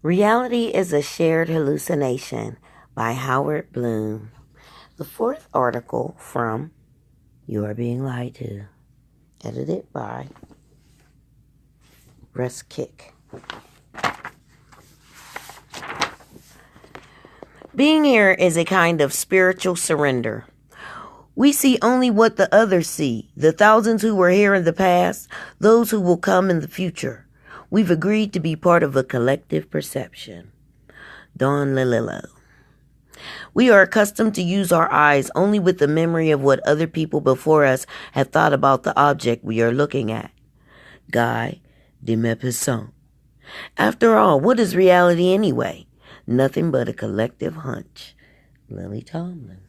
Reality is a Shared Hallucination by Howard Bloom. The fourth article from You Are Being Lied To. Edited by Russ Kick. Being here is a kind of spiritual surrender. We see only what the others see, the thousands who were here in the past, those who will come in the future. We've agreed to be part of a collective perception. Don Lilillo. We are accustomed to use our eyes only with the memory of what other people before us have thought about the object we are looking at. Guy de Maupassant. After all, what is reality anyway? Nothing but a collective hunch. Lily Tomlin.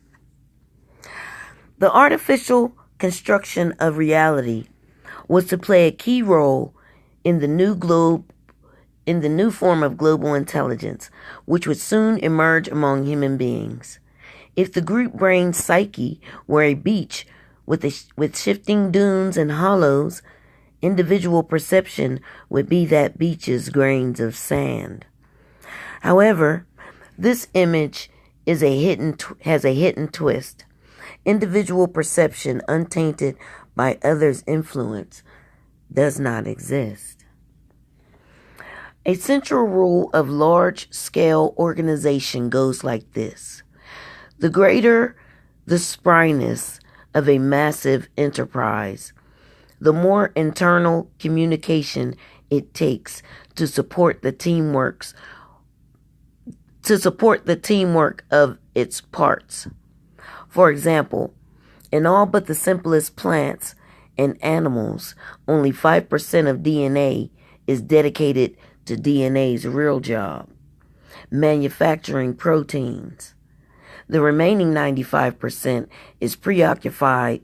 The artificial construction of reality was to play a key role in the new form of global intelligence, which would soon emerge among human beings. If the group brain psyche were a beach with shifting dunes and hollows, individual perception would be that beach's grains of sand. However, this image has a hidden twist. Individual perception untainted by others' influence does not exist. A central rule of large-scale organization goes like this. The greater the spryness of a massive enterprise, the more internal communication it takes to support the teamwork of its parts. For example, in all but the simplest plants and animals, only 5% of DNA is dedicated to DNA's real job, manufacturing proteins. The remaining 95% is preoccupied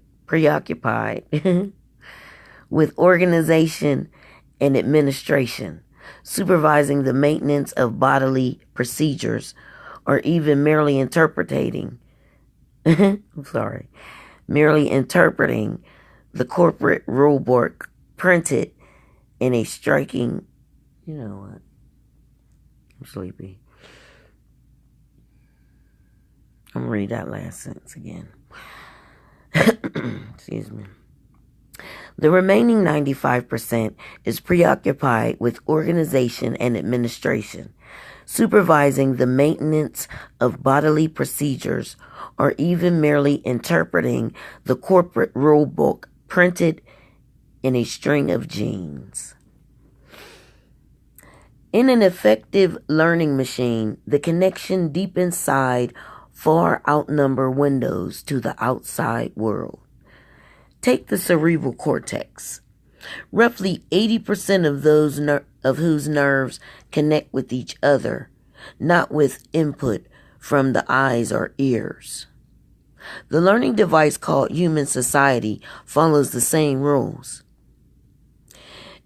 with organization and administration, supervising the maintenance of bodily procedures, or even merely interpreting the corporate rulebook printed in a striking, you know what, I'm sleepy. I'm going to read that last sentence again. Excuse me. The remaining 95% is preoccupied with organization and administration, supervising the maintenance of bodily procedures, or even merely interpreting the corporate rule book printed in a string of genes. In an effective learning machine, the connection deep inside far outnumber windows to the outside world. Take the cerebral cortex. Roughly 80% of those of whose nerves connect with each other, not with input from the eyes or ears. The learning device called human society follows the same rules.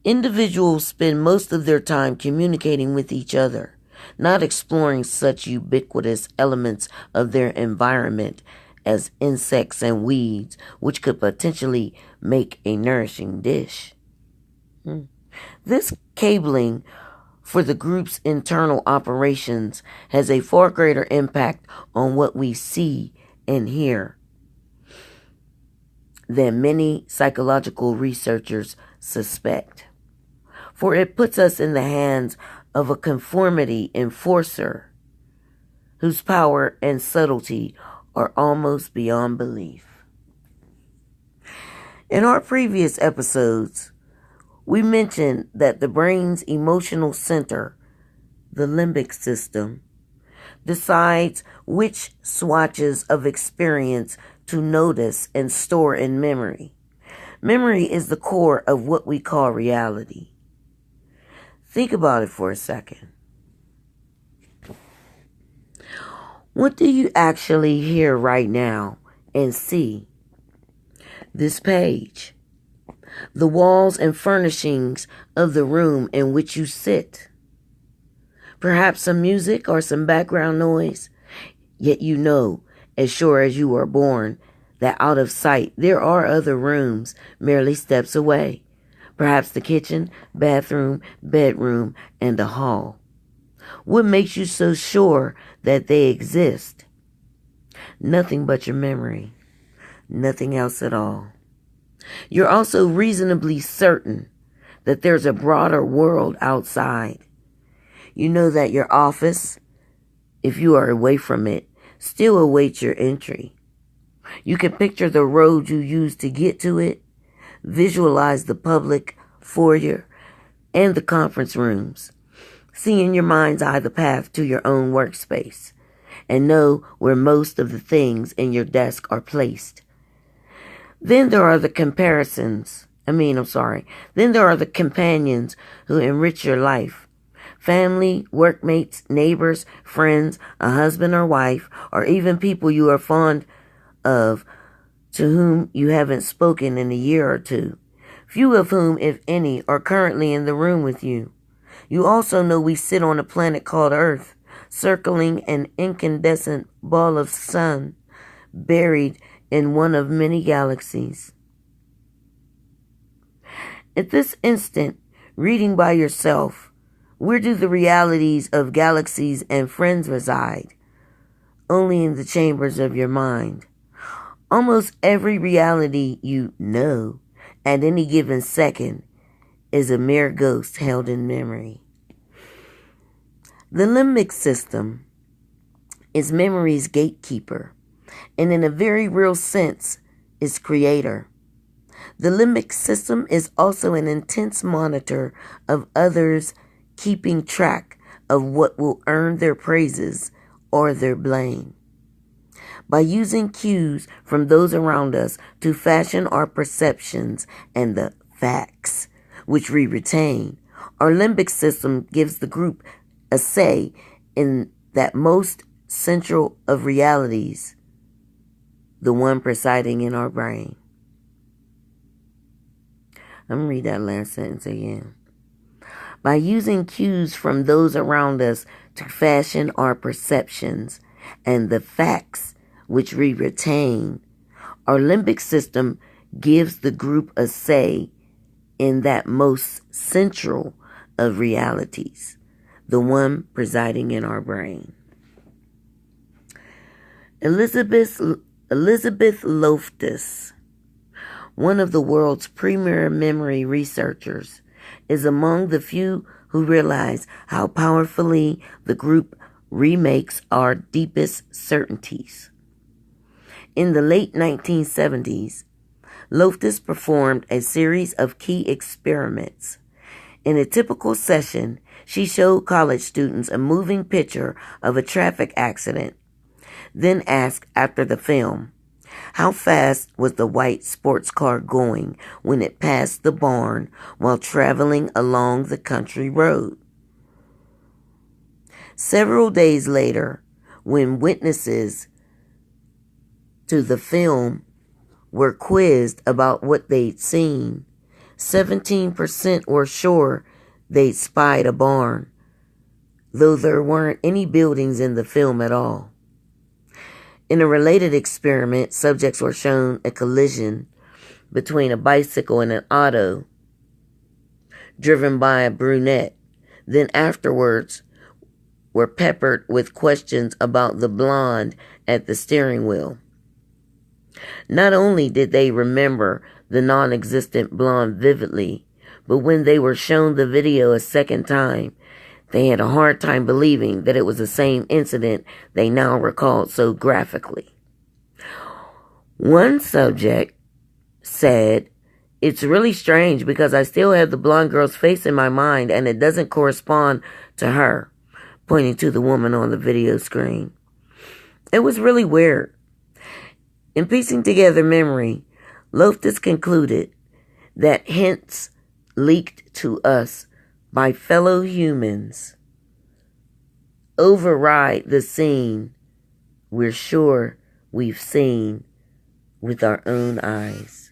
Individuals spend most of their time communicating with each other, not exploring such ubiquitous elements of their environment as insects and weeds, which could potentially make a nourishing dish. This cabling for the group's internal operations has a far greater impact on what we see and hear than many psychological researchers suspect. For it puts us in the hands of a conformity enforcer whose power and subtlety are almost beyond belief. In our previous episodes, we mentioned that the brain's emotional center, the limbic system, decides which swatches of experience to notice and store in memory. Memory is the core of what we call reality. Think about it for a second. What do you actually hear right now and see? This page. The walls and furnishings of the room in which you sit. Perhaps some music or some background noise. Yet you know, as sure as you were born, that out of sight there are other rooms merely steps away. Perhaps the kitchen, bathroom, bedroom, and a hall. What makes you so sure that they exist? Nothing but your memory. Nothing else at all. You're also reasonably certain that there's a broader world outside. You know that your office, if you are away from it, still awaits your entry. You can picture the road you use to get to it, visualize the public foyer and the conference rooms, see in your mind's eye the path to your own workspace, and know where most of the things in your desk are placed. Then there are the Then there are the companions who enrich your life. Family, workmates, neighbors, friends, a husband or wife, or even people you are fond of to whom you haven't spoken in a year or two. Few of whom, if any, are currently in the room with you. You also know we sit on a planet called Earth, circling an incandescent ball of sun, buried in one of many galaxies. At this instant, reading by yourself, where do the realities of galaxies and friends reside? Only in the chambers of your mind. Almost every reality you know at any given second is a mere ghost held in memory. The limbic system is memory's gatekeeper, and in a very real sense, its creator. The limbic system is also an intense monitor of others, keeping track of what will earn their praises or their blame. By using cues from those around us to fashion our perceptions and the facts which we retain, our limbic system gives the group a say in that most central of realities, the one presiding in our brain. I'm going to read that last sentence again. By using cues from those around us to fashion our perceptions and the facts which we retain, our limbic system gives the group a say in that most central of realities, the one presiding in our brain. Elizabeth Loftus, one of the world's premier memory researchers, is among the few who realize how powerfully the group remakes our deepest certainties. In the late 1970s, Loftus performed a series of key experiments. In a typical session, she showed college students a moving picture of a traffic accident, then asked after the film, how fast was the white sports car going when it passed the barn while traveling along the country road? Several days later, when witnesses to the film were quizzed about what they'd seen, 17% were sure they'd spied a barn, though there weren't any buildings in the film at all. In a related experiment, subjects were shown a collision between a bicycle and an auto driven by a brunette, then afterwards were peppered with questions about the blonde at the steering wheel. Not only did they remember the non-existent blonde vividly, but when they were shown the video a second time, they had a hard time believing that it was the same incident they now recalled so graphically. One subject said, "It's really strange because I still have the blonde girl's face in my mind and it doesn't correspond to her," pointing to the woman on the video screen. It was really weird. In piecing together memory, Loftus concluded that hints leaked to us by fellow humans override the scene we're sure we've seen with our own eyes.